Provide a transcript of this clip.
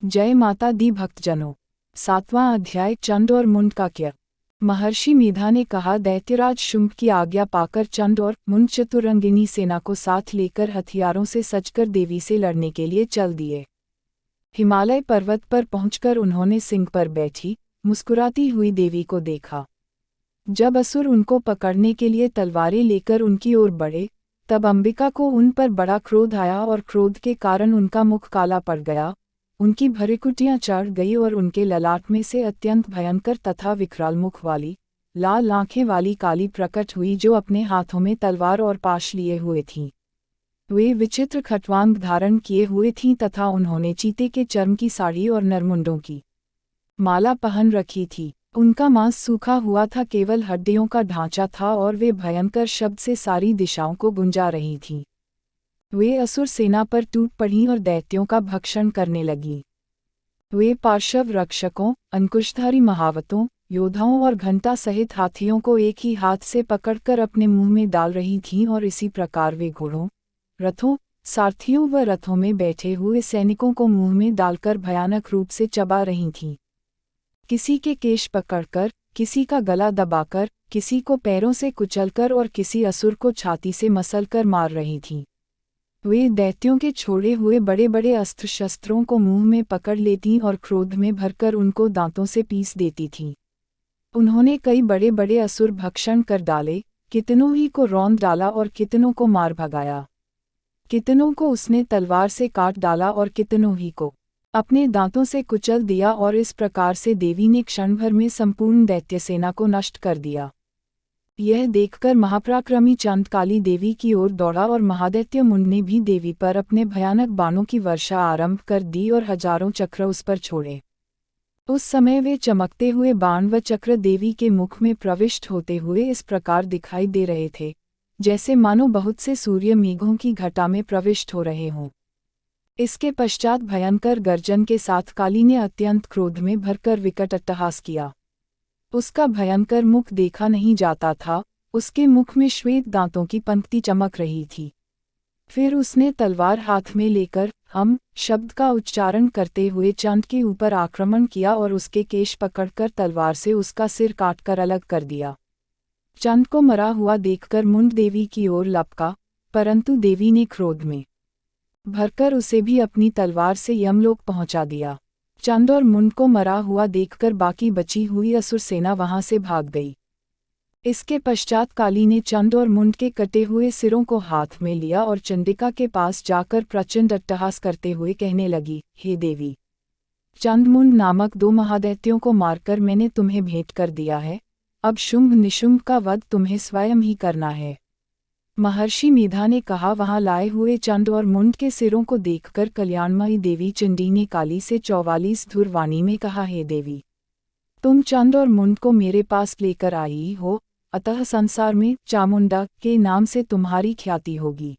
जय माता दी भक्तजनों। 7वां अध्याय चंड और मुंड का क्या। महर्षि मेधा ने कहा, दैत्यराज शुंभ की आज्ञा पाकर चंड और मुंड चतुरंगिनी सेना को साथ लेकर हथियारों से सजकर देवी से लड़ने के लिए चल दिए। हिमालय पर्वत पर पहुंचकर उन्होंने सिंह पर बैठी मुस्कुराती हुई देवी को देखा। जब असुर उनको पकड़ने के लिए तलवारें लेकर उनकी ओर बढ़े, तब अंबिका को उन पर बड़ा क्रोध आया और क्रोध के कारण उनका मुख काला पड़ गया, उनकी भ्रुकुटियां चढ़ गई और उनके ललाट में से अत्यंत भयंकर तथा विकराल मुख वाली लाल आंखें वाली काली प्रकट हुई, जो अपने हाथों में तलवार और पाश लिए हुए थीं। वे विचित्र खट्वांग धारण किए हुए थीं तथा उन्होंने चीते के चर्म की साड़ी और नरमुंडों की माला पहन रखी थी। उनका मांस सूखा हुआ था, केवल हड्डियों का ढांचा था और वे भयंकर शब्द से सारी दिशाओं को गुंजा रही थीं। वे असुर सेना पर टूट पड़ीं और दैत्यों का भक्षण करने लगीं। वे पार्श्व रक्षकों, अंकुशधारी महावतों, योद्धाओं और घंटा सहित हाथियों को एक ही हाथ से पकड़कर अपने मुंह में डाल रही थीं और इसी प्रकार वे घोड़ों, रथों, सारथियों व रथों में बैठे हुए सैनिकों को मुंह में डालकर भयानक रूप से चबा रही थीं। किसी के केश पकड़कर, किसी का गला दबाकर, किसी को पैरों से कुचलकर और किसी असुर को छाती से मसलकर मार रही थीं। वे दैत्यों के छोड़े हुए बड़े बड़े अस्त्र शस्त्रों को मुंह में पकड़ लेतीं और क्रोध में भरकर उनको दांतों से पीस देती थीं। उन्होंने कई बड़े बड़े असुर भक्षण कर डाले, कितनों ही को रौंद डाला और कितनों को मार भगाया। कितनों को उसने तलवार से काट डाला और कितनों ही को अपने दांतों से कुचल दिया, और इस प्रकार से देवी ने क्षण भर में संपूर्ण दैत्य सेना को नष्ट कर दिया। यह देखकर महापराक्रमी चंड काली देवी की ओर दौड़ा और महादैत्य मुंड ने भी देवी पर अपने भयानक बाणों की वर्षा आरंभ कर दी और हजारों चक्र उस पर छोड़े। उस समय वे चमकते हुए बाण व चक्र देवी के मुख में प्रविष्ट होते हुए इस प्रकार दिखाई दे रहे थे, जैसे मानो बहुत से सूर्य मेघों की घटा में प्रविष्ट हो रहे हों। इसके पश्चात भयंकर गर्जन के साथ काली ने अत्यंत क्रोध में भरकर विकट अट्टहास किया। उसका भयंकर मुख देखा नहीं जाता था, उसके मुख में श्वेत दांतों की पंक्ति चमक रही थी। फिर उसने तलवार हाथ में लेकर हम शब्द का उच्चारण करते हुए चंड के ऊपर आक्रमण किया और उसके केश पकड़कर तलवार से उसका सिर काटकर अलग कर दिया। चंड को मरा हुआ देखकर मुंड देवी की ओर लपका, परंतु देवी ने क्रोध में भरकर उसे भी अपनी तलवार से यमलोक पहुंचा दिया। चंड और मुंड को मरा हुआ देखकर बाकी बची हुई असुर सेना वहां से भाग गई। इसके पश्चात काली ने चंड और मुंड के कटे हुए सिरों को हाथ में लिया और चंडिका के पास जाकर प्रचंड अट्टहास करते हुए कहने लगी, हे देवी, चंड मुंड नामक 2 महादैत्यों को मारकर मैंने तुम्हें भेंट कर दिया है, अब शुंभ निशुंभ का वध तुम्हें स्वयं ही करना है। महर्षि मेधा ने कहा, वहां लाए हुए चंड और मुंड के सिरों को देखकर कल्याणमयी देवी चंडी ने काली से 44 धुर वाणी में कहा, हे देवी, तुम चंड और मुंड को मेरे पास लेकर आई हो, अतः संसार में चामुंडा के नाम से तुम्हारी ख्याति होगी।